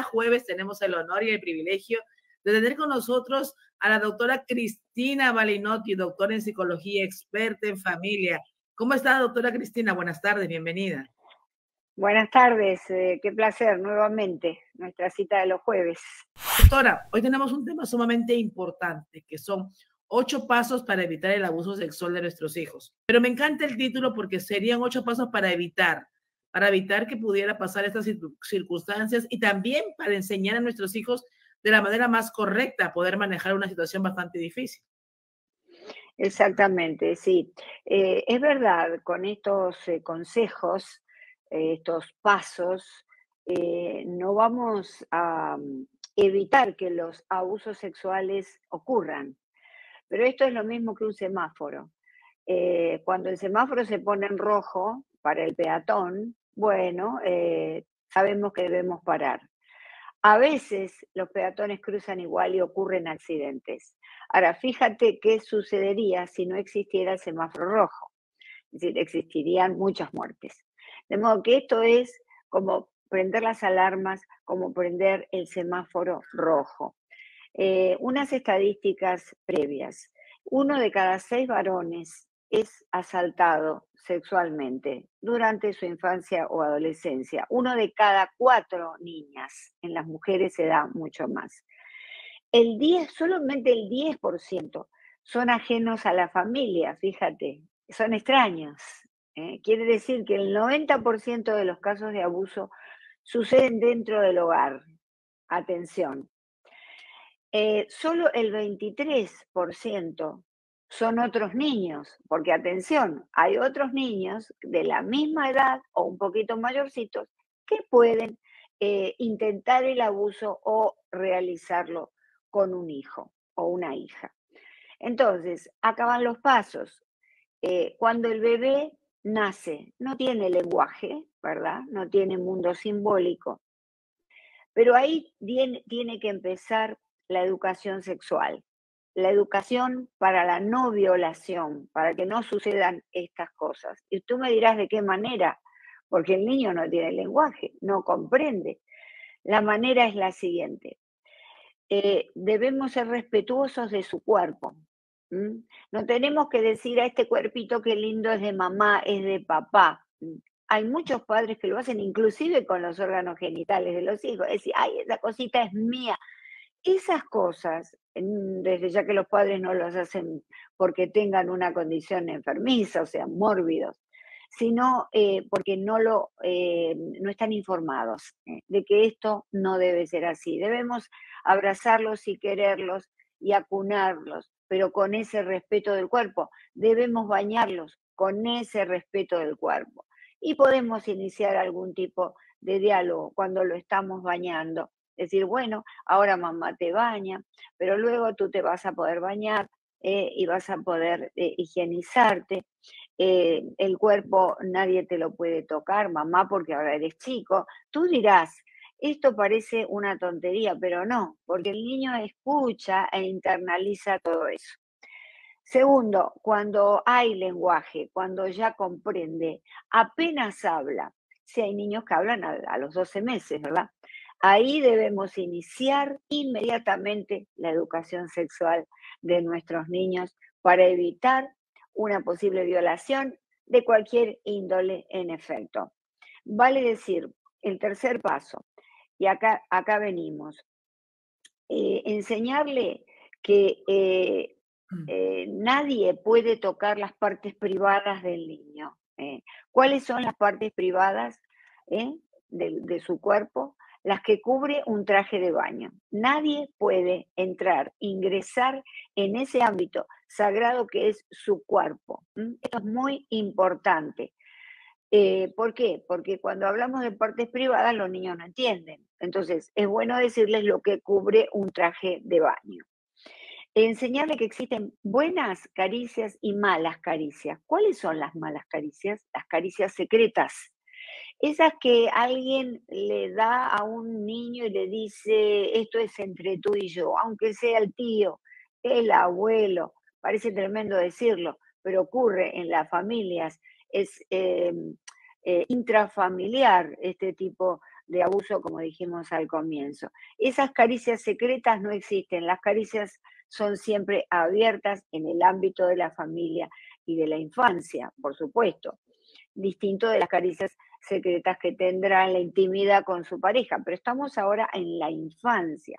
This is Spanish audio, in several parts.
cada jueves tenemos el honor y el privilegio de tener con nosotros a la doctora Cristina Balinotti, doctora en psicología, experta en familia. ¿Cómo está, doctora Cristina? Buenas tardes, bienvenida. Buenas tardes, qué placer nuevamente, nuestra cita de los jueves. Doctora, hoy tenemos un tema sumamente importante, que son 8 pasos para evitar el abuso sexual de nuestros hijos. Pero me encanta el título porque serían 8 pasos para evitar que pudiera pasar estas circunstancias y también para enseñar a nuestros hijos de la manera más correcta a poder manejar una situación bastante difícil. Exactamente, sí. Es verdad, con estos consejos, estos pasos, no vamos a evitar que los abusos sexuales ocurran, pero esto es lo mismo que un semáforo. Cuando el semáforo se pone en rojo para el peatón, bueno, sabemos que debemos parar. A veces los peatones cruzan igual y ocurren accidentes. Ahora, fíjate qué sucedería si no existiera el semáforo rojo. Es decir, existirían muchas muertes. De modo que esto es como prender las alarmas, como prender el semáforo rojo. Unas estadísticas previas. 1 de cada 6 varones es asaltado sexualmente durante su infancia o adolescencia. 1 de cada 4 niñas, en las mujeres se da mucho más. Solamente el 10% son ajenos a la familia, fíjate, son extraños. Quiere decir que el 90% de los casos de abuso suceden dentro del hogar. Atención. Solo el 23% son otros niños, porque atención, hay otros niños de la misma edad o un poquito mayorcitos que pueden intentar el abuso o realizarlo con un hijo o una hija. Entonces, acaban los pasos. Cuando el bebé nace, no tiene lenguaje, ¿verdad? No tiene mundo simbólico, pero ahí tiene que empezar la educación sexual, la educación para la no violación, para que no sucedan estas cosas. Y tú me dirás de qué manera, porque el niño no tiene lenguaje, no comprende. La manera es la siguiente. Debemos ser respetuosos de su cuerpo. No tenemos que decir a este cuerpito qué lindo es de mamá, es de papá. Hay muchos padres que lo hacen inclusive con los órganos genitales de los hijos. Es decir, ay, esa cosita es mía. Esas cosas, desde ya que los padres no los hacen porque tengan una condición enfermiza, o sea, mórbidos, sino porque no están informados de que esto no debe ser así. Debemos abrazarlos y quererlos y acunarlos, pero con ese respeto del cuerpo. Debemos bañarlos con ese respeto del cuerpo. Y podemos iniciar algún tipo de diálogo cuando lo estamos bañando. Decir, bueno, ahora mamá te baña, pero luego tú te vas a poder bañar y vas a poder higienizarte. El cuerpo nadie te lo puede tocar, mamá, porque ahora eres chico. Tú dirás, esto parece una tontería, pero no, porque el niño escucha e internaliza todo eso. Segundo, cuando hay lenguaje, cuando ya comprende, apenas habla. Si hay niños que hablan a los 12 meses, ¿verdad? Ahí debemos iniciar inmediatamente la educación sexual de nuestros niños para evitar una posible violación de cualquier índole en efecto. Vale decir, el tercer paso, y acá venimos, enseñarle que nadie puede tocar las partes privadas del niño. ¿Cuáles son las partes privadas de su cuerpo? Las que cubre un traje de baño. Nadie puede entrar, ingresar en ese ámbito sagrado que es su cuerpo. Esto es muy importante. ¿Por qué? Porque cuando hablamos de partes privadas los niños no entienden. Entonces, es bueno decirles lo que cubre un traje de baño. Enseñarle que existen buenas caricias y malas caricias. ¿Cuáles son las malas caricias? Las caricias secretas. Esas que alguien le da a un niño y le dice, esto es entre tú y yo, aunque sea el tío, el abuelo. Parece tremendo decirlo, pero ocurre en las familias. Es intrafamiliar este tipo de abuso, como dijimos al comienzo. Esas caricias secretas no existen, las caricias son siempre abiertas en el ámbito de la familia y de la infancia, por supuesto, distinto de las caricias secretas que tendrá en la intimidad con su pareja, pero estamos ahora en la infancia.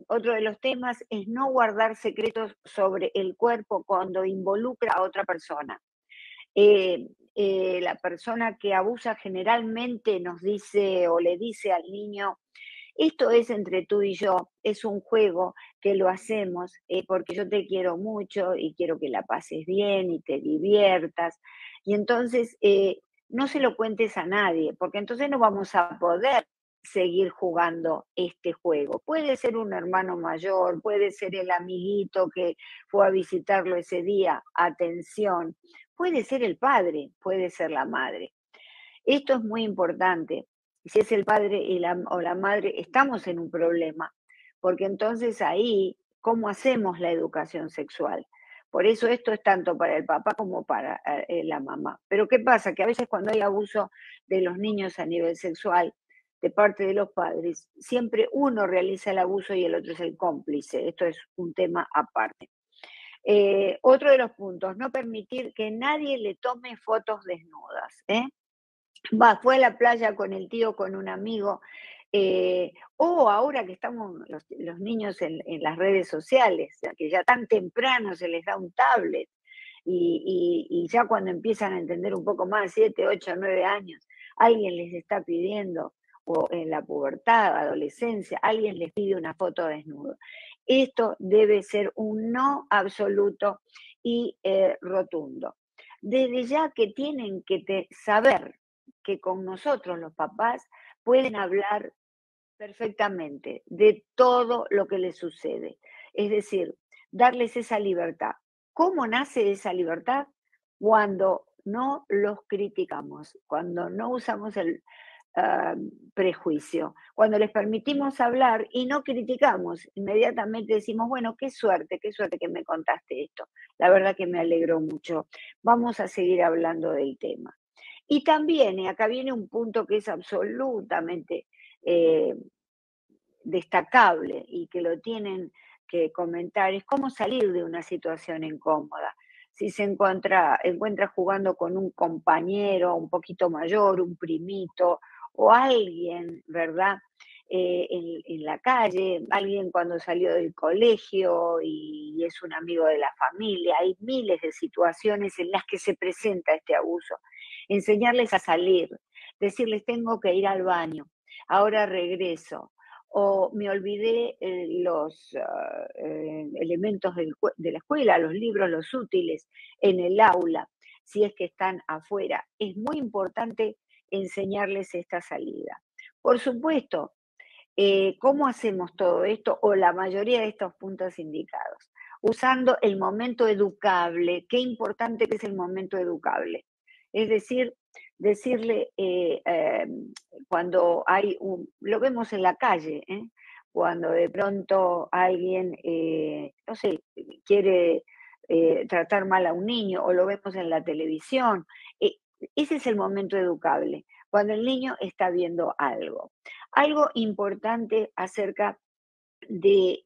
Otro de los temas es no guardar secretos sobre el cuerpo cuando involucra a otra persona. La persona que abusa generalmente nos dice o le dice al niño, esto es entre tú y yo, es un juego que lo hacemos porque yo te quiero mucho y quiero que la pases bien y te diviertas. Y entonces no se lo cuentes a nadie, porque entonces no vamos a poder seguir jugando este juego. Puede ser un hermano mayor, puede ser el amiguito que fue a visitarlo ese día, atención, puede ser el padre, puede ser la madre. Esto es muy importante. Si es el padre o la madre, estamos en un problema, porque entonces ahí, ¿cómo hacemos la educación sexual? Por eso esto es tanto para el papá como para la mamá. Pero ¿qué pasa? Que a veces cuando hay abuso de los niños a nivel sexual de parte de los padres, siempre uno realiza el abuso y el otro es el cómplice. Esto es un tema aparte. Otro de los puntos, no permitir que nadie le tome fotos desnudas. Fue a la playa con el tío, con un amigo, o ahora que estamos los niños en las redes sociales, que ya tan temprano se les da un tablet, y ya cuando empiezan a entender un poco más, 7, 8, 9 años, alguien les está pidiendo, o en la pubertad, adolescencia, alguien les pide una foto desnudo. Esto debe ser un no absoluto y rotundo. Desde ya que tienen que saber que con nosotros los papás pueden hablar perfectamente de todo lo que les sucede. Es decir, darles esa libertad. ¿Cómo nace esa libertad? Cuando no los criticamos, cuando no usamos el prejuicio, cuando les permitimos hablar y no criticamos, inmediatamente decimos, bueno, qué suerte que me contaste esto. La verdad que me alegró mucho. Vamos a seguir hablando del tema. Y también, y acá viene un punto que es absolutamente eh, destacable y que lo tienen que comentar, es cómo salir de una situación incómoda. Si se encuentra jugando con un compañero un poquito mayor, un primito o alguien, ¿verdad? En la calle, alguien cuando salió del colegio y es un amigo de la familia, hay miles de situaciones en las que se presenta este abuso. Enseñarles a salir, decirles tengo que ir al baño, ahora regreso, o me olvidé los elementos de la escuela, los libros, los útiles en el aula, si es que están afuera. Es muy importante enseñarles esta salida. Por supuesto, ¿cómo hacemos todo esto o la mayoría de estos puntos indicados? Usando el momento educable. Qué importante que es el momento educable. Es decir, decirle cuando hay lo vemos en la calle, cuando de pronto alguien, no sé, quiere tratar mal a un niño o lo vemos en la televisión, eh, ese es el momento educable, cuando el niño está viendo algo. Algo importante acerca de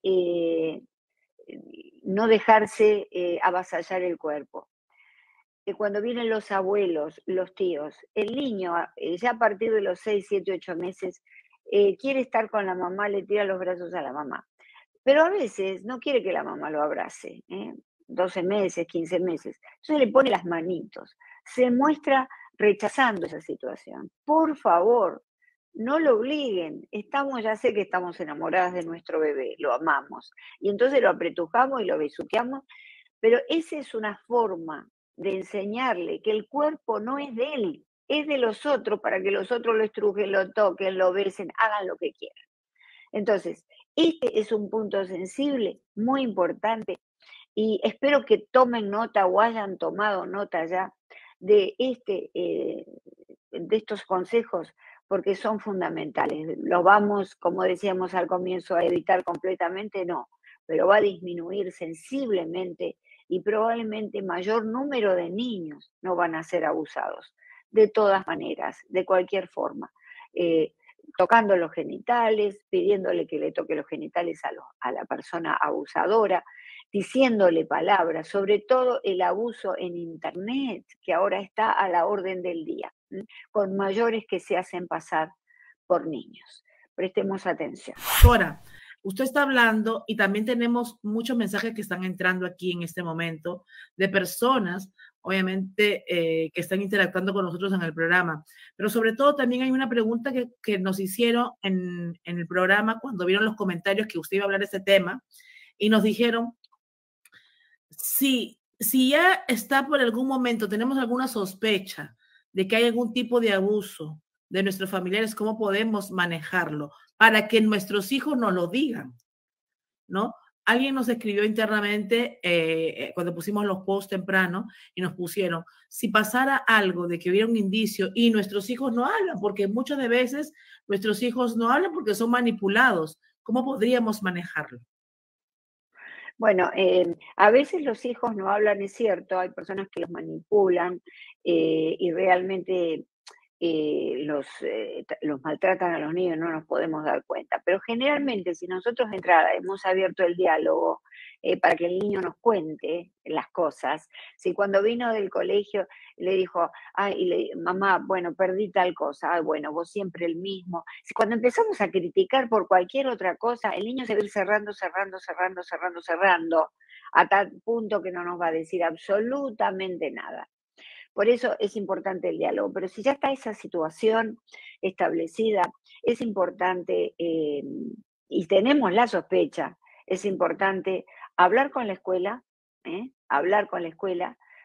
no dejarse avasallar el cuerpo. Cuando vienen los abuelos, los tíos, el niño ya a partir de los 6, 7, 8 meses quiere estar con la mamá, le tira los brazos a la mamá. Pero a veces no quiere que la mamá lo abrace, 12 meses, 15 meses. Entonces le pone las manitos. Se muestra rechazando esa situación. Por favor, no lo obliguen. Ya sé que estamos enamoradas de nuestro bebé, lo amamos. Y entonces lo apretujamos y lo besuqueamos, pero esa es una forma de enseñarle que el cuerpo no es de él, es de los otros, para que los otros lo estrujen, lo toquen, lo besen, hagan lo que quieran. Entonces, este es un punto sensible, muy importante, y espero que tomen nota o hayan tomado nota ya de de estos consejos, porque son fundamentales. Lo vamos, como decíamos al comienzo, a evitar completamente, no, pero va a disminuir sensiblemente y probablemente mayor número de niños no van a ser abusados, de todas maneras, de cualquier forma. tocando los genitales, pidiéndole que le toque los genitales a la persona abusadora, diciéndole palabras, sobre todo el abuso en Internet, que ahora está a la orden del día, con mayores que se hacen pasar por niños. Prestemos atención. Ahora, usted está hablando y también tenemos muchos mensajes que están entrando aquí en este momento de personas, obviamente, que están interactuando con nosotros en el programa. Pero sobre todo también hay una pregunta que nos hicieron en el programa cuando vieron los comentarios que usted iba a hablar de este tema y nos dijeron, si ya está por algún momento, tenemos alguna sospecha de que hay algún tipo de abuso de nuestros familiares, ¿cómo podemos manejarlo? Para que nuestros hijos nos lo digan, ¿no? Alguien nos escribió internamente cuando pusimos los posts temprano y nos pusieron, si pasara algo de que hubiera un indicio y nuestros hijos no hablan, porque muchas de veces nuestros hijos no hablan porque son manipulados, ¿cómo podríamos manejarlo? Bueno, a veces los hijos no hablan, es cierto, hay personas que los manipulan y realmente los maltratan a los niños, no nos podemos dar cuenta. Pero generalmente, si nosotros de entrada hemos abierto el diálogo para que el niño nos cuente las cosas, si cuando vino del colegio le dijo, ay, mamá, bueno, perdí tal cosa, bueno, vos siempre el mismo. Si cuando empezamos a criticar por cualquier otra cosa, el niño se va a ir cerrando, a tal punto que no nos va a decir absolutamente nada. Por eso es importante el diálogo, pero si ya está esa situación establecida, es importante, y tenemos la sospecha, es importante hablar con la escuela,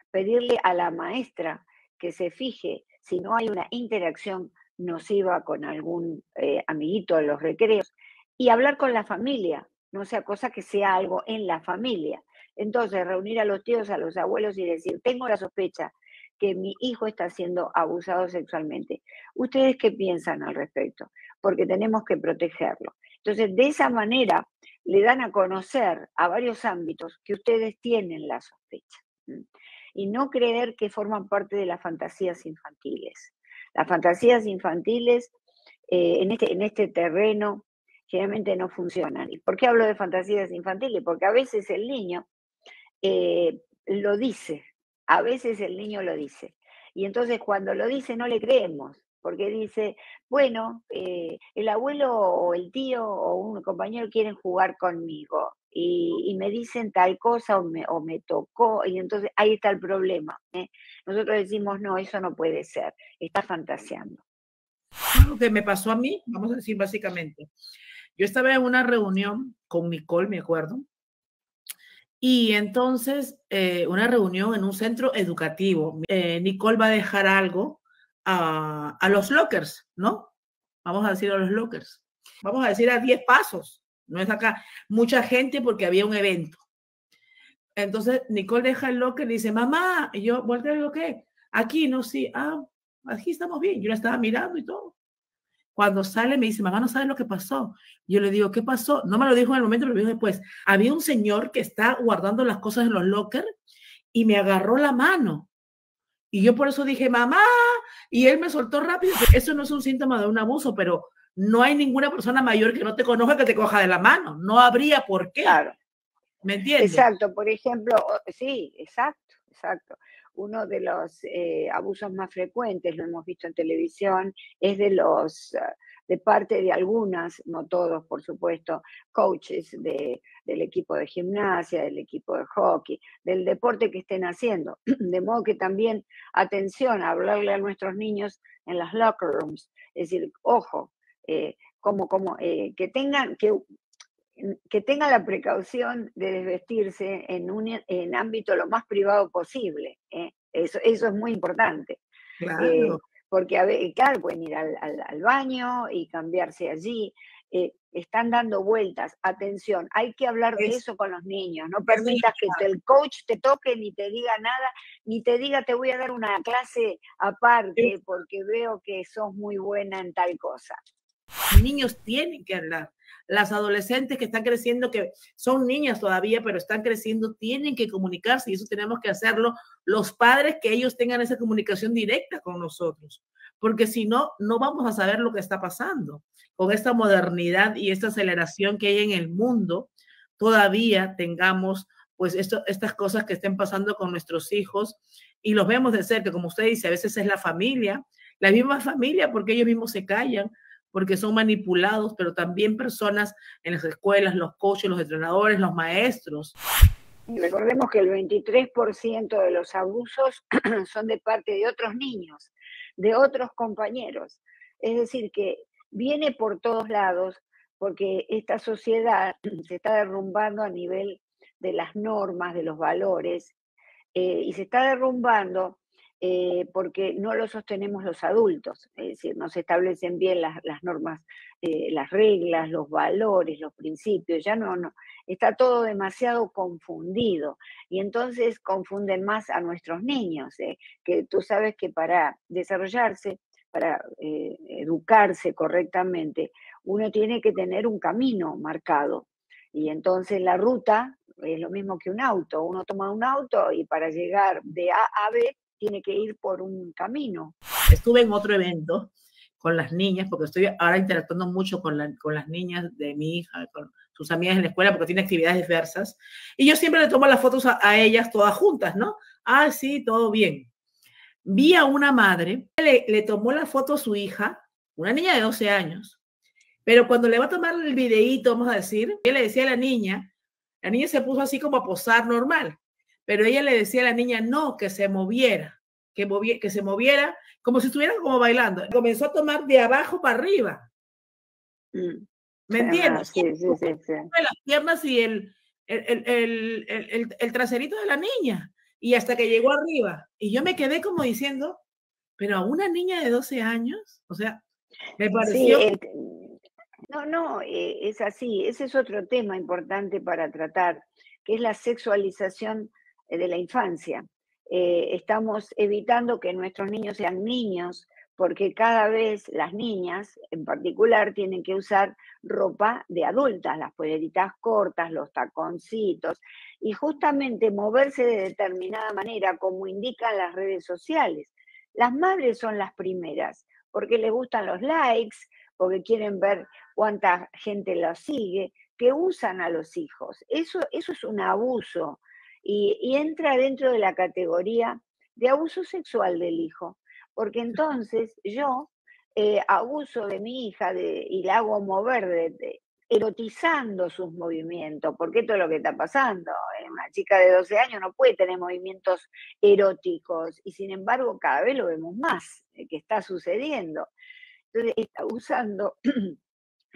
pedirle a la maestra que se fije si no hay una interacción nociva con algún amiguito de los recreos, y hablar con la familia, no sea cosa que sea algo en la familia. Entonces, reunir a los tíos, a los abuelos y decir, tengo la sospecha que mi hijo está siendo abusado sexualmente. ¿Ustedes qué piensan al respecto? Porque tenemos que protegerlo. Entonces, de esa manera le dan a conocer a varios ámbitos que ustedes tienen la sospecha. Y no creer que forman parte de las fantasías infantiles. Las fantasías infantiles en este terreno generalmente no funcionan. ¿Y por qué hablo de fantasías infantiles? Porque a veces el niño lo dice, a veces el niño lo dice. Y entonces cuando lo dice no le creemos, porque dice, bueno, el abuelo o el tío o un compañero quieren jugar conmigo y me dicen tal cosa o me tocó, y entonces ahí está el problema. Nosotros decimos, no, eso no puede ser, está fantaseando. Lo que me pasó a mí, vamos a decir básicamente, yo estaba en una reunión con Nicole, me acuerdo, y entonces una reunión en un centro educativo. Nicole va a dejar algo a los lockers, ¿no? Vamos a decir a los lockers. Vamos a decir a 10 pasos. No es acá mucha gente porque había un evento. Entonces Nicole deja el locker y dice, mamá, y yo volteo y digo, ¿qué? Aquí, no, sí, aquí estamos bien. Yo la estaba mirando y todo. Cuando sale me dice, mamá, no sabes lo que pasó. Yo le digo, ¿qué pasó? No me lo dijo en el momento, pero lo dijo después. Había un señor que está guardando las cosas en los lockers y me agarró la mano. Y yo por eso dije, mamá, y él me soltó rápido. Eso no es un síntoma de un abuso, pero no hay ninguna persona mayor que no te conozca que te coja de la mano. No habría por qué. Claro. ¿Me entiendes? Exacto, por ejemplo, sí, exacto. Uno de los abusos más frecuentes, lo hemos visto en televisión, es de parte de algunas, no todos por supuesto, coaches del equipo de gimnasia, del equipo de hockey, del deporte que estén haciendo. De modo que también, atención a hablarle a nuestros niños en las locker rooms, es decir, ojo, que tenga la precaución de desvestirse en ámbito lo más privado posible. Eso es muy importante. Claro. Porque, claro, pueden ir al baño y cambiarse allí. Están dando vueltas. Atención, hay que hablar de eso con los niños. No permitas que el coach te toque ni te diga nada, ni te diga te voy a dar una clase aparte porque veo que sos muy buena en tal cosa. Los niños tienen que hablar. Las adolescentes que están creciendo, que son niñas todavía, pero están creciendo, tienen que comunicarse y eso tenemos que hacerlo los padres, que ellos tengan esa comunicación directa con nosotros. porque si no, no vamos a saber lo que está pasando. Con esta modernidad y esta aceleración que hay en el mundo, todavía tengamos pues estas cosas que estén pasando con nuestros hijos y los vemos de cerca, como usted dice, a veces es la misma familia, porque ellos mismos se callan, porque son manipulados, pero también personas en las escuelas, los coaches, los entrenadores, los maestros. Recordemos que el 23% de los abusos son de parte de otros niños, de otros compañeros. Es decir, que viene por todos lados porque esta sociedad se está derrumbando a nivel de las normas, de los valores, y se está derrumbando porque no lo sostenemos los adultos, es decir, no se establecen bien las normas, las reglas, los valores, los principios, ya no, está todo demasiado confundido y entonces confunden más a nuestros niños, que tú sabes que para desarrollarse, para educarse correctamente, uno tiene que tener un camino marcado y entonces la ruta es lo mismo que un auto. Uno toma un auto y para llegar de A a B tiene que ir por un camino. Estuve en otro evento con las niñas, porque estoy ahora interactuando mucho con las niñas de mi hija, con sus amigas en la escuela, porque tiene actividades diversas. Y yo siempre le tomo las fotos a ellas todas juntas, ¿no? Ah, sí, todo bien. Vi a una madre, le tomó la foto a su hija, una niña de 12 años, pero cuando le va a tomar el videíto, vamos a decir, ella le decía a la niña se puso así como a posar normal, pero ella le decía a la niña no, que se moviera, que se moviera como si estuviera como bailando. Comenzó a tomar de abajo para arriba. ¿Me entiendes? Sí. Las piernas y el traserito de la niña, y hasta que llegó arriba. Y yo me quedé como diciendo, pero a una niña de 12 años, o sea, me pareció... Sí, es así. Ese es otro tema importante para tratar, que es la sexualización de la infancia. Estamos evitando que nuestros niños sean niños, porque cada vez las niñas, en particular, tienen que usar ropa de adultas, las poleritas cortas, los taconcitos, y justamente moverse de determinada manera, como indican las redes sociales. Las madres son las primeras, porque les gustan los likes, porque quieren ver cuánta gente los sigue, que usan a los hijos. Eso es un abuso y entra dentro de la categoría de abuso sexual del hijo, porque entonces yo abuso de mi hija y la hago mover, erotizando sus movimientos, porque esto es lo que está pasando. Una chica de 12 años no puede tener movimientos eróticos y sin embargo cada vez lo vemos más, que está sucediendo. Entonces está usando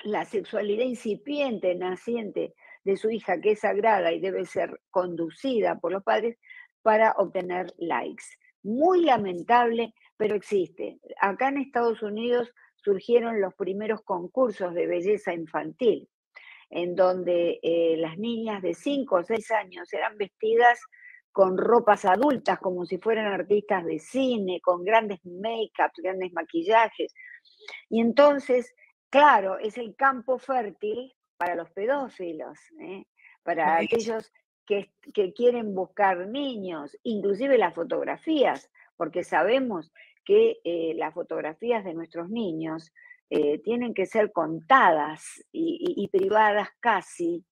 la sexualidad incipiente, naciente de su hija, que es sagrada y debe ser conducida por los padres, para obtener likes. Muy lamentable, pero existe. Acá en Estados Unidos surgieron los primeros concursos de belleza infantil, en donde las niñas de 5 o 6 años eran vestidas con ropas adultas, como si fueran artistas de cine, con grandes make-ups, grandes maquillajes. Y entonces, claro, es el campo fértil para los pedófilos, para aquellos que quieren buscar niños, inclusive las fotografías, porque sabemos que las fotografías de nuestros niños tienen que ser contadas y privadas casi,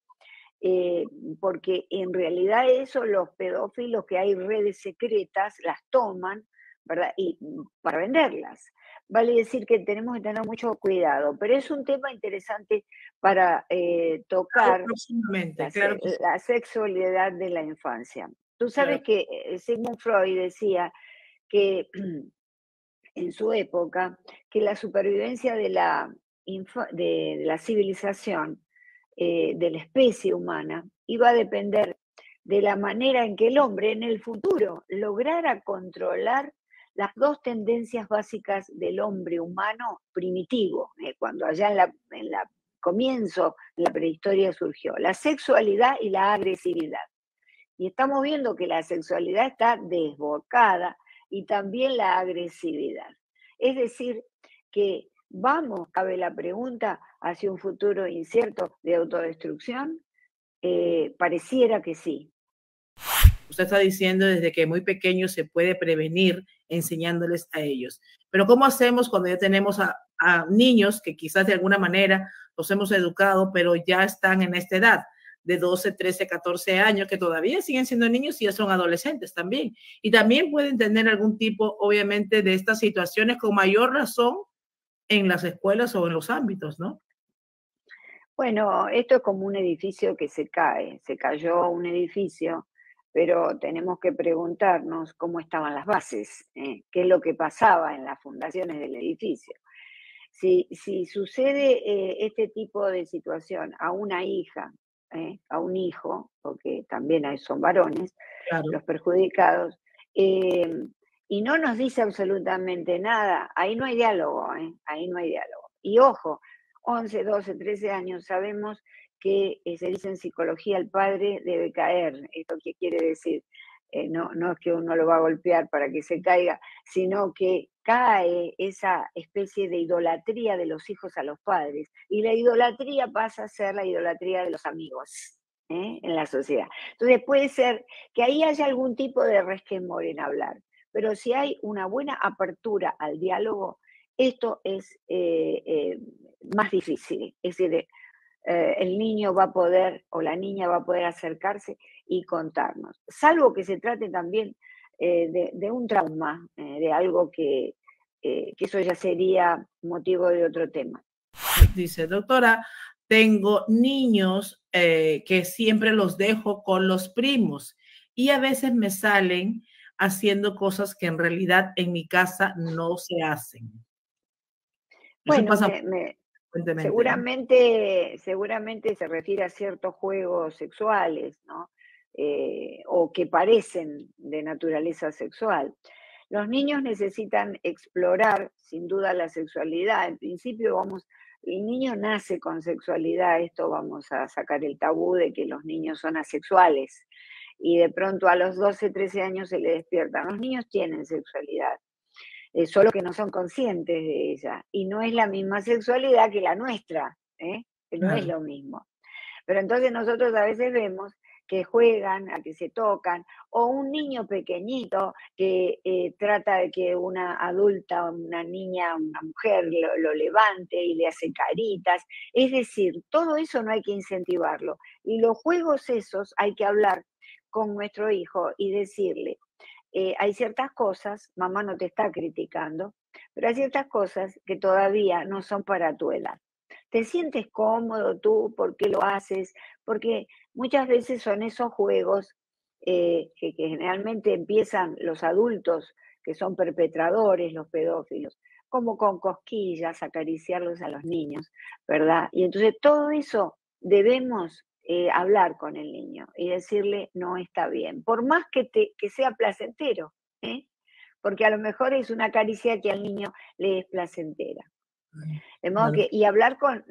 porque en realidad eso los pedófilos, que hay redes secretas, las toman, ¿verdad? Y para venderlas. Vale decir que tenemos que tener mucho cuidado, pero es un tema interesante para tocar la sexualidad de la infancia. Tú sabes que Sigmund Freud decía que en su época, que la supervivencia de la civilización, de la especie humana, iba a depender de la manera en que el hombre en el futuro lograra controlar las dos tendencias básicas del hombre humano primitivo, cuando allá en la comienzo de la prehistoria surgió, la sexualidad y la agresividad. Y estamos viendo que la sexualidad está desbocada y también la agresividad. Es decir, que cabe la pregunta, hacia un futuro incierto de autodestrucción. Pareciera que sí. usted está diciendo desde que muy pequeño se puede prevenir enseñándoles a ellos. Pero ¿cómo hacemos cuando ya tenemos a niños que quizás de alguna manera los hemos educado, pero ya están en esta edad de 12, 13, 14 años, que todavía siguen siendo niños y ya son adolescentes también? Y también pueden tener algún tipo, obviamente, de estas situaciones con mayor razón en las escuelas o en los ámbitos, ¿no? Bueno, esto es como un edificio que se cae, se cayó un edificio, pero tenemos que preguntarnos cómo estaban las bases, qué es lo que pasaba en las fundaciones del edificio. Si sucede este tipo de situación a una hija, a un hijo, porque también son varones Claro. los perjudicados, eh, y no nos dice absolutamente nada, ahí no hay diálogo, ahí no hay diálogo. Y ojo, 11, 12, 13 años sabemos que se dice en psicología el padre debe caer. ¿Esto qué quiere decir? No es que uno lo va a golpear para que se caiga, sino que cae esa especie de idolatría de los hijos a los padres. Y la idolatría pasa a ser la idolatría de los amigos en la sociedad. Entonces puede ser que ahí haya algún tipo de resquemor en hablar, pero si hay una buena apertura al diálogo, esto es más difícil. Es decir, el niño va a poder o la niña va a poder acercarse y contarnos, salvo que se trate también de un trauma, de algo que eso ya sería motivo de otro tema. Dice, doctora, tengo niños que siempre los dejo con los primos y a veces me salen haciendo cosas que en realidad en mi casa no se hacen. Eso Bueno, pasa frecuentemente, ¿no? seguramente se refiere a ciertos juegos sexuales, ¿no? O que parecen de naturaleza sexual. Los niños necesitan explorar, sin duda, la sexualidad. En principio, el niño nace con sexualidad, esto vamos a sacar el tabú de que los niños son asexuales. Y de pronto a los 12, 13 años se le despiertan. Los niños tienen sexualidad, solo que no son conscientes de ella. Y no es la misma sexualidad que la nuestra, que no es Claro. lo mismo. Pero entonces nosotros a veces vemos que juegan, a que se tocan, o un niño pequeñito que trata de que una adulta, una niña, una mujer lo levante y le hace caritas. Es decir, todo eso no hay que incentivarlo. Y los juegos esos hay que hablar con nuestro hijo y decirle, hay ciertas cosas, mamá no te está criticando, pero hay ciertas cosas que todavía no son para tu edad. ¿Te sientes cómodo tú? ¿Por qué lo haces? Porque muchas veces son esos juegos que generalmente empiezan los adultos, que son perpetradores, los pedófilos, como con cosquillas, acariciarlos a los niños, ¿verdad? Y entonces todo eso debemos hablar con el niño y decirle no está bien, por más que sea placentero, ¿eh? Porque a lo mejor es una caricia que al niño le es placentera. De modo Claro. que, y hablar con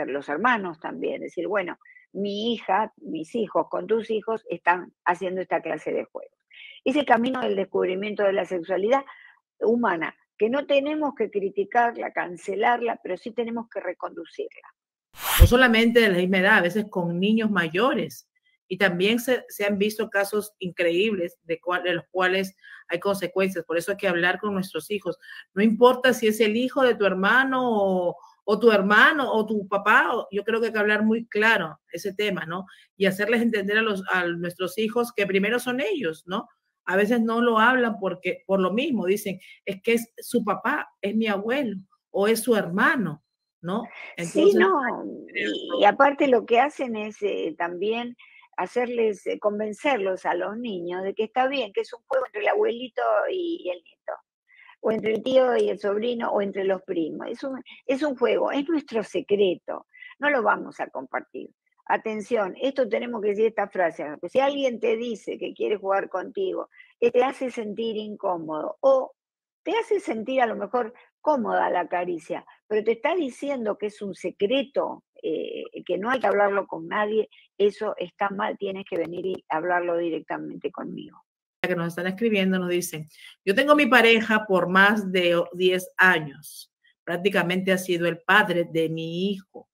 los hermanos también, decir, bueno, mi hija, mis hijos, con tus hijos están haciendo esta clase de juegos. Ese camino del descubrimiento de la sexualidad humana, que no tenemos que criticarla, cancelarla, pero sí tenemos que reconducirla. No solamente de la misma edad, a veces con niños mayores. Y también se han visto casos increíbles de los cuales hay consecuencias. Por eso hay que hablar con nuestros hijos. No importa si es el hijo de tu hermano o tu hermano o tu papá, yo creo que hay que hablar muy claro ese tema, ¿no? Y hacerles entender a nuestros hijos que primero son ellos, ¿no? A veces no lo hablan porque por lo mismo dicen, es que es su papá, es mi abuelo o es su hermano, ¿no? Sí, Entonces, no, y aparte lo que hacen es también hacerles, convencerlos a los niños de que está bien, que es un juego entre el abuelito y el nieto, o entre el tío y el sobrino, o entre los primos. Es un juego, es nuestro secreto, no lo vamos a compartir. Atención, esto tenemos que decir esta frase, que si alguien te dice que quiere jugar contigo, que te hace sentir incómodo, o te hace sentir a lo mejor cómoda la caricia, pero te está diciendo que es un secreto, que no hay que hablarlo con nadie, eso está mal, tienes que venir y hablarlo directamente conmigo. Que nos están escribiendo nos dicen, yo tengo mi pareja por más de 10 años, prácticamente ha sido el padre de mi hijo,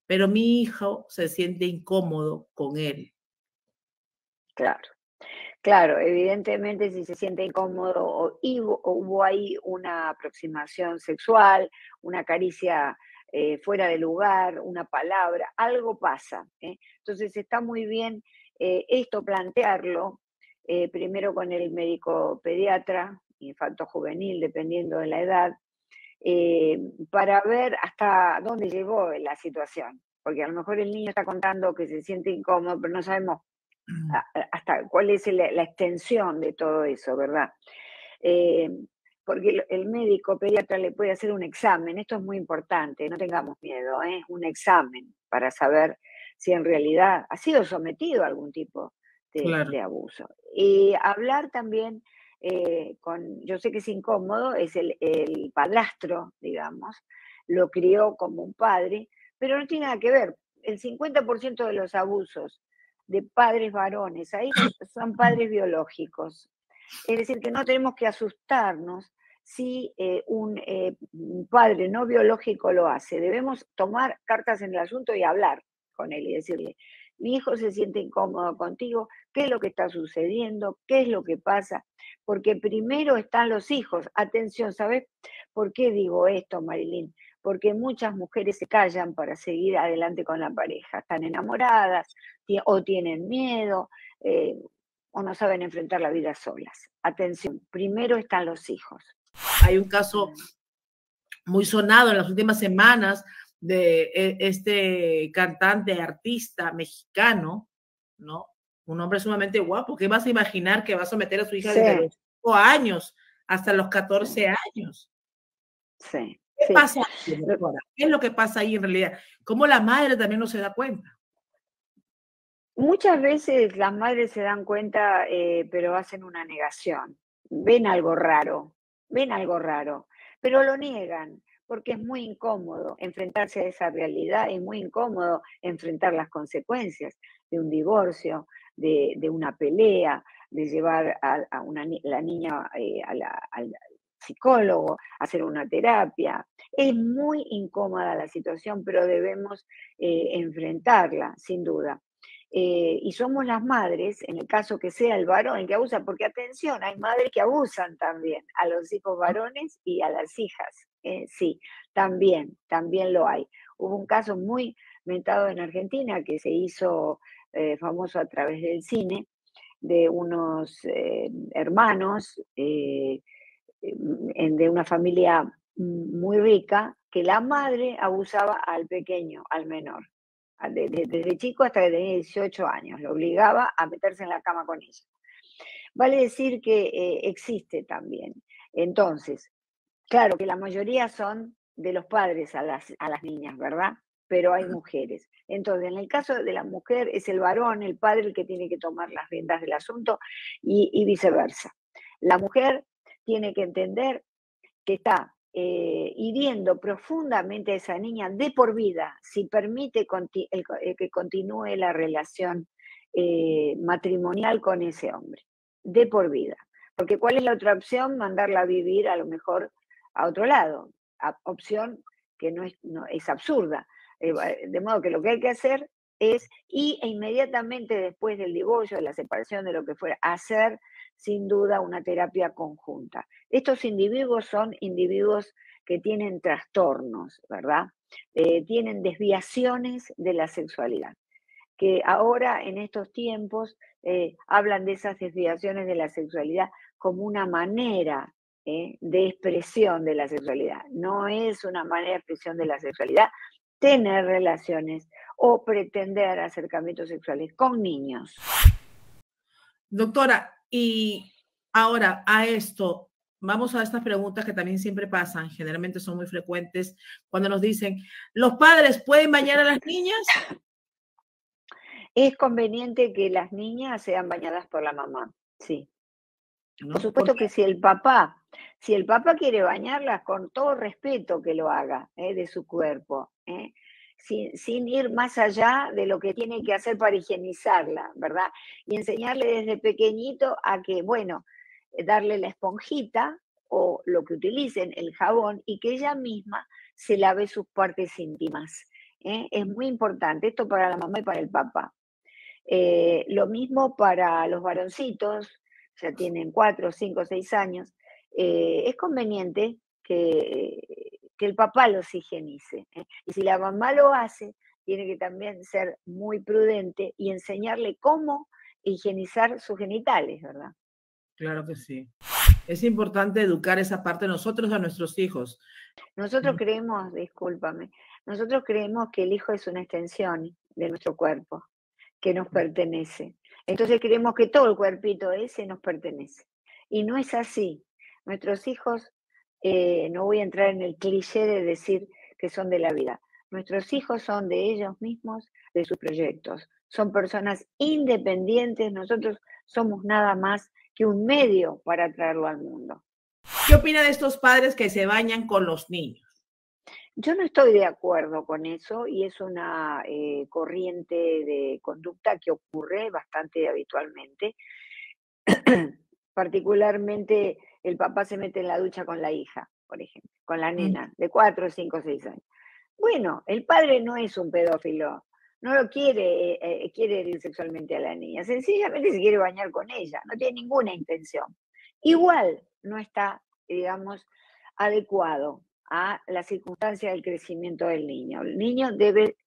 pero mi hijo se siente incómodo con él. Claro. Claro, evidentemente si se siente incómodo o hubo ahí una aproximación sexual, una caricia fuera de lugar, una palabra, algo pasa, ¿eh? Entonces está muy bien esto plantearlo primero con el médico pediatra, infarto juvenil, dependiendo de la edad, eh, para ver hasta dónde llegó la situación. Porque a lo mejor el niño está contando que se siente incómodo, pero no sabemos hasta cuál es la extensión de todo eso, ¿verdad? Eh, porque el médico pediatra le puede hacer un examen, esto es muy importante, no tengamos miedo, ¿eh? Un examen para saber si en realidad ha sido sometido a algún tipo Claro. de abuso. Y hablar también yo sé que es incómodo, es el padrastro, digamos, lo crió como un padre, pero no tiene nada que ver. El 50% de los abusos de padres varones a hijos son padres biológicos. Es decir, que no tenemos que asustarnos si un padre no biológico lo hace. Debemos tomar cartas en el asunto y hablar con él y decirle, mi hijo se siente incómodo contigo, ¿qué es lo que está sucediendo? ¿Qué es lo que pasa? Porque primero están los hijos. Atención, ¿sabes por qué digo esto, Marilyn? Porque muchas mujeres se callan para seguir adelante con la pareja. Están enamoradas o tienen miedo. O no saben enfrentar la vida solas. Atención, primero están los hijos. Hay un caso muy sonado en las últimas semanas de este cantante, artista mexicano, ¿no? Un hombre sumamente guapo. ¿Qué vas a imaginar que va a someter a su hija Sí, desde los 5 años hasta los 14 años? sí, ¿Qué sí. pasa ahí, doctora? ¿Qué es lo que pasa ahí en realidad? ¿Cómo la madre también no se da cuenta? Muchas veces las madres se dan cuenta, pero hacen una negación. Ven algo raro, pero lo niegan, porque es muy incómodo enfrentarse a esa realidad, es muy incómodo enfrentar las consecuencias de un divorcio, de una pelea, de llevar a la niña al psicólogo, hacer una terapia. Es muy incómoda la situación, pero debemos enfrentarla, sin duda. Y somos las madres, en el caso que sea el varón el que abusa, porque atención, hay madres que abusan también a los hijos varones y a las hijas. Sí, también lo hay. Hubo un caso muy mentado en Argentina que se hizo famoso a través del cine, de unos hermanos de una familia muy rica, que la madre abusaba al pequeño, al menor desde chico hasta que tenía 18 años, lo obligaba a meterse en la cama con ella. Vale decir que existe también. Entonces, claro que la mayoría son de los padres a las niñas, ¿verdad? Pero hay mujeres. Entonces, en el caso de la mujer, es el varón, el padre, el que tiene que tomar las riendas del asunto y viceversa. La mujer tiene que entender que está hiriendo profundamente a esa niña de por vida, si permite que continúe la relación matrimonial con ese hombre, de por vida. Porque ¿cuál es la otra opción? Mandarla a vivir a lo mejor a otro lado. Opción que no es absurda. De modo que lo que hay que hacer es, inmediatamente después del divorcio, de la separación, de lo que fuera, hacer sin duda una terapia conjunta. Estos individuos son individuos que tienen trastornos, ¿verdad? Tienen desviaciones de la sexualidad, que ahora en estos tiempos hablan de esas desviaciones de la sexualidad como una manera de expresión de la sexualidad. No es una manera de expresión de la sexualidad tener relaciones o pretender acercamientos sexuales con niños. Doctora, y ahora a esto, vamos a estas preguntas que también siempre pasan, generalmente son muy frecuentes, cuando nos dicen, ¿los padres pueden bañar a las niñas? Es conveniente que las niñas sean bañadas por la mamá, sí. ¿No? Por supuesto que si el papá quiere bañarlas, con todo respeto que lo haga, de su cuerpo, sin ir más allá de lo que tiene que hacer para higienizarla, ¿verdad? Y enseñarle desde pequeñito a que, bueno, darle la esponjita o lo que utilicen, el jabón, y que ella misma se lave sus partes íntimas. Es muy importante esto para la mamá y para el papá. Lo mismo para los varoncitos, ya tienen 4, 5, 6 años, es conveniente que el papá los higienice, ¿eh? Y si la mamá lo hace, tiene que también ser muy prudente y enseñarle cómo higienizar sus genitales, ¿verdad? Claro que sí. Es importante educar esa parte nosotros a nuestros hijos. Nosotros creemos, discúlpame, nosotros creemos que el hijo es una extensión de nuestro cuerpo, que nos pertenece. Entonces creemos que todo el cuerpito ese nos pertenece. Y no es así. Nuestros hijos, no voy a entrar en el cliché de decir que son de la vida. Nuestros hijos son de ellos mismos, de sus proyectos. Son personas independientes. Nosotros somos nada más que un medio para traerlo al mundo. ¿Qué opina de estos padres que se bañan con los niños? Yo no estoy de acuerdo con eso y es una corriente de conducta que ocurre bastante habitualmente. Particularmente el papá se mete en la ducha con la hija, por ejemplo, con la nena de 4, 5, 6 años. Bueno, el padre no es un pedófilo, no lo quiere herir sexualmente a la niña, sencillamente se quiere bañar con ella, no tiene ninguna intención. Igual no está, digamos, adecuado a la circunstancia del crecimiento del niño. El niño debe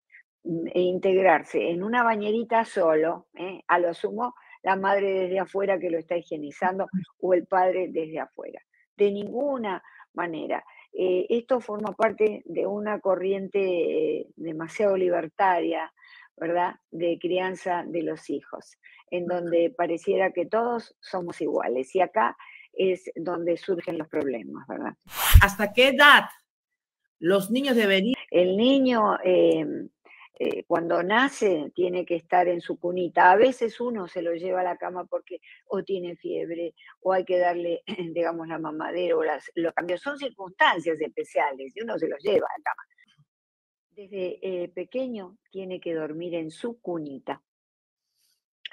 integrarse en una bañerita solo, a lo sumo la madre desde afuera que lo está higienizando o el padre desde afuera. De ninguna manera. Esto forma parte de una corriente demasiado libertaria, ¿verdad?, de crianza de los hijos, en donde pareciera que todos somos iguales. Y acá es donde surgen los problemas, ¿verdad? ¿Hasta qué edad los niños deberían? El niño cuando nace tiene que estar en su cunita. A veces uno se lo lleva a la cama porque o tiene fiebre o hay que darle, digamos, la mamadera o los cambios. Son circunstancias especiales y uno se los lleva a la cama. Desde pequeño tiene que dormir en su cunita.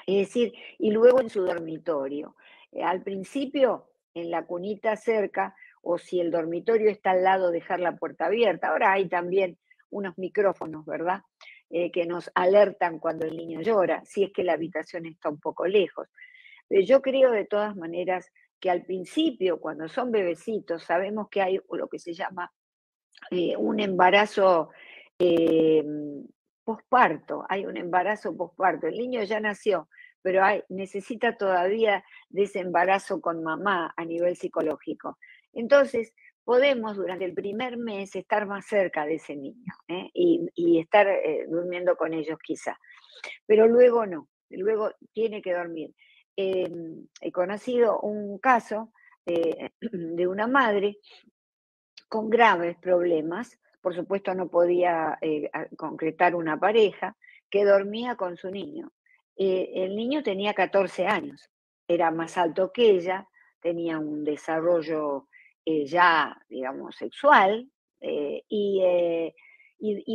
Es decir, y luego en su dormitorio. Al principio, en la cunita cerca, o si el dormitorio está al lado, dejar la puerta abierta. Ahora hay también unos micrófonos, ¿verdad? Que nos alertan cuando el niño llora, si es que la habitación está un poco lejos. Pero yo creo de todas maneras que al principio, cuando son bebecitos, sabemos que hay lo que se llama un embarazo eh, posparto, hay un embarazo posparto. El niño ya nació, pero necesita todavía de ese embarazo con mamá a nivel psicológico. Entonces, podemos durante el primer mes estar más cerca de ese niño y estar durmiendo con ellos quizá, pero luego no, luego tiene que dormir. He conocido un caso de una madre con graves problemas, por supuesto no podía concretar una pareja, que dormía con su niño. El niño tenía 14 años, era más alto que ella, tenía un desarrollo ya, digamos, sexual, y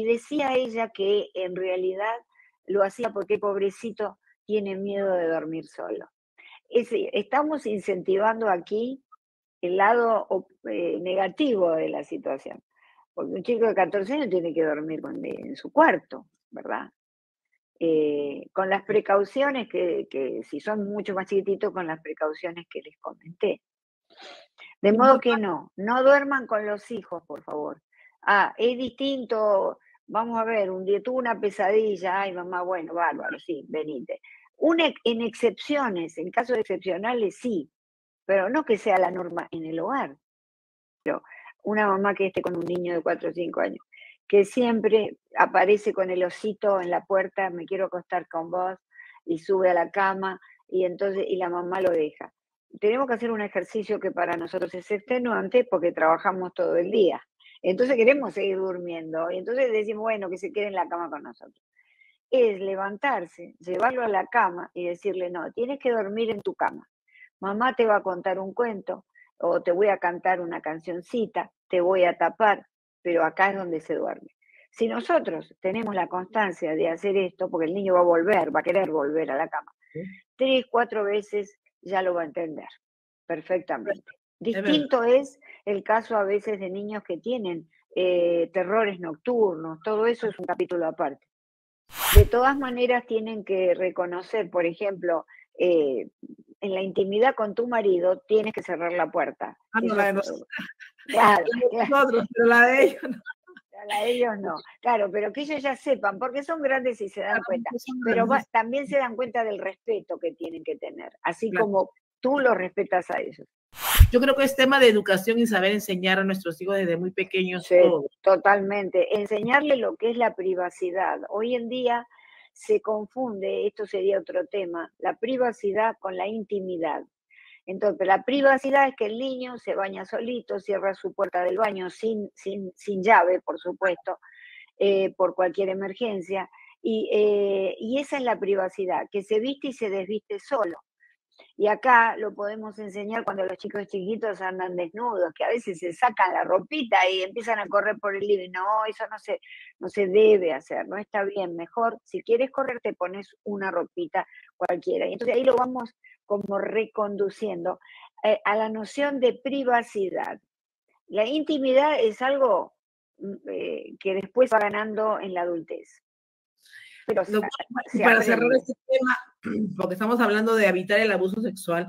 decía ella que en realidad lo hacía porque pobrecito tiene miedo de dormir solo. Estamos incentivando aquí el lado negativo de la situación. Porque un chico de 14 años tiene que dormir en su cuarto, ¿verdad? Con las precauciones que si son mucho más chiquititos, con las precauciones que les comenté. De modo que no duerman con los hijos, por favor. Es distinto, vamos a ver, un día tuvo una pesadilla, ay mamá, bueno, bárbaro, sí, venite. En excepciones, en casos excepcionales sí, pero no que sea la norma en el hogar. Pero una mamá que esté con un niño de 4 o 5 años, que siempre aparece con el osito en la puerta, me quiero acostar con vos, y sube a la cama, y entonces, y la mamá lo deja. Tenemos que hacer un ejercicio que para nosotros es extenuante porque trabajamos todo el día. Entonces queremos seguir durmiendo, y entonces decimos, bueno, que se quede en la cama con nosotros. Es levantarse, llevarlo a la cama y decirle, no, tienes que dormir en tu cama. Mamá te va a contar un cuento o te voy a cantar una cancioncita, te voy a tapar, pero acá es donde se duerme. Si nosotros tenemos la constancia de hacer esto, porque el niño va a volver, va a querer volver a la cama, 3, 4 veces ya lo va a entender perfectamente. Distinto es el caso a veces de niños que tienen terrores nocturnos, todo eso es un capítulo aparte. De todas maneras tienen que reconocer, por ejemplo, en la intimidad con tu marido tienes que cerrar la puerta. Ah, no, la de nosotros. Claro, nosotros, pero la de ellos no. La de ellos no. Claro, pero que ellos ya sepan, porque son grandes y se dan cuenta. Pero también se dan cuenta del respeto que tienen que tener, así como tú los respetas a ellos. Yo creo que es tema de educación y saber enseñar a nuestros hijos desde muy pequeños. Sí, todo. Totalmente. Enseñarle lo que es la privacidad. Hoy en día se confunde, esto sería otro tema, la privacidad con la intimidad. Entonces, la privacidad es que el niño se baña solito, cierra su puerta del baño sin llave, por supuesto, por cualquier emergencia. Y esa es la privacidad, que se viste y se desviste solo. Y acá lo podemos enseñar cuando los chicos chiquitos andan desnudos, que a veces se sacan la ropita y empiezan a correr por el living. No, eso no se debe hacer, no está bien. Mejor, si quieres correr, te pones una ropita cualquiera. Y entonces ahí lo vamos como reconduciendo a la noción de privacidad. La intimidad es algo que después va ganando en la adultez. Pero para cerrar este tema, porque estamos hablando de evitar el abuso sexual,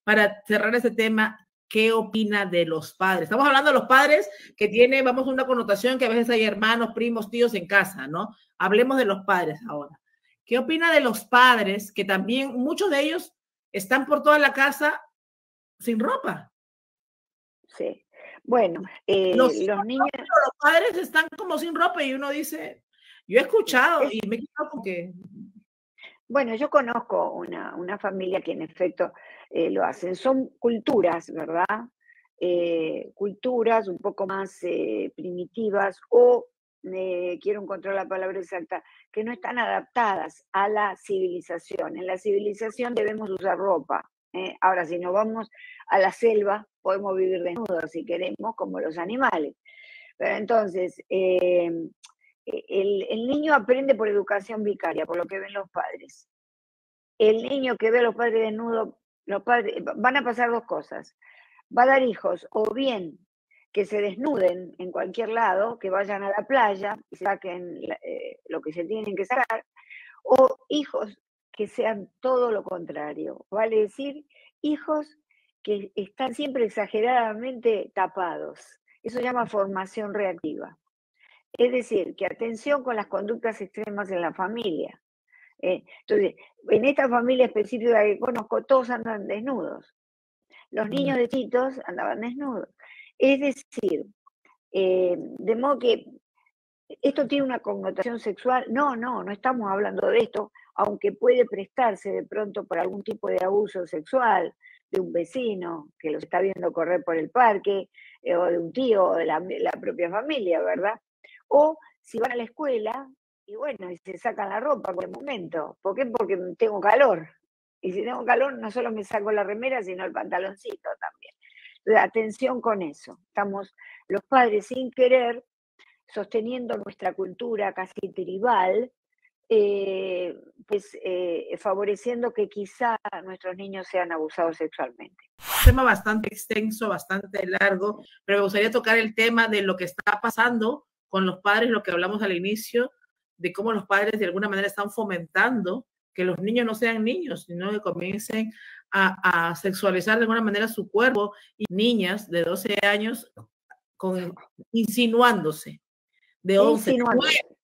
para cerrar este tema, ¿qué opina de los padres? Estamos hablando de los padres que tienen, vamos, una connotación que a veces hay hermanos, primos, tíos en casa, ¿no? Hablemos de los padres ahora. ¿Qué opina de los padres que también, muchos de ellos están por toda la casa sin ropa? Sí. Bueno, los niños... Los padres están como sin ropa y uno dice... Yo he escuchado y me he quedado porque... Bueno, yo conozco una familia que en efecto lo hacen. Son culturas, ¿verdad? Culturas un poco más primitivas o, quiero encontrar la palabra exacta, que no están adaptadas a la civilización. En la civilización debemos usar ropa. Ahora, si nos vamos a la selva, podemos vivir desnudos si queremos, como los animales. Pero entonces... el niño aprende por educación vicaria, por lo que ven los padres. El niño que ve a los padres desnudos, los padres, van a pasar dos cosas. Va a dar hijos, o bien que se desnuden en cualquier lado, que vayan a la playa y saquen lo que se tienen que sacar, o hijos que sean todo lo contrario. Vale decir, hijos que están siempre exageradamente tapados. Eso se llama formación reactiva. Es decir, que atención con las conductas extremas en la familia. Entonces, en esta familia específica que conozco, todos andan desnudos. Los niños de chitos andaban desnudos. Es decir, de modo que esto tiene una connotación sexual. No estamos hablando de esto, aunque puede prestarse de pronto por algún tipo de abuso sexual de un vecino que los está viendo correr por el parque, o de un tío, o de la propia familia, ¿verdad? O si van a la escuela, y bueno, y se sacan la ropa por el momento. ¿Por qué? Porque tengo calor. Y si tengo calor, no solo me saco la remera, sino el pantaloncito también. Entonces, atención con eso. Estamos los padres sin querer sosteniendo nuestra cultura casi tribal, favoreciendo que quizá nuestros niños sean abusados sexualmente. Un tema bastante extenso, bastante largo, pero me gustaría tocar el tema de lo que está pasando con los padres, lo que hablamos al inicio, de cómo los padres de alguna manera están fomentando que los niños no sean niños, sino que comiencen a sexualizar de alguna manera su cuerpo, y niñas de 12 años insinuándose, de 11,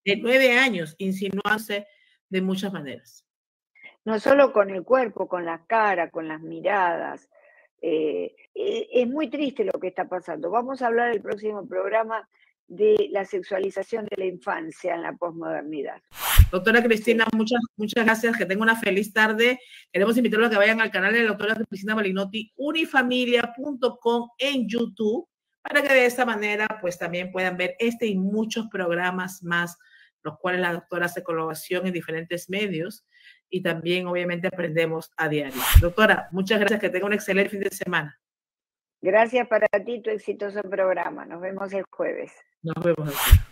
de 9 años, insinuándose de muchas maneras. No solo con el cuerpo, con la cara, con las miradas. Es muy triste lo que está pasando. Vamos a hablar en el próximo programa de la sexualización de la infancia en la posmodernidad. Doctora Cristina, sí. muchas gracias, que tenga una feliz tarde. Queremos invitarlos a que vayan al canal de la doctora Cristina Malinotti, unifamilia.com en YouTube, para que de esta manera pues también puedan ver este y muchos programas más, los cuales la doctora hace colaboración en diferentes medios, y también obviamente aprendemos a diario. Doctora, muchas gracias, que tenga un excelente fin de semana. Gracias para ti, tu exitoso programa. Nos vemos el jueves. Nos vemos el jueves.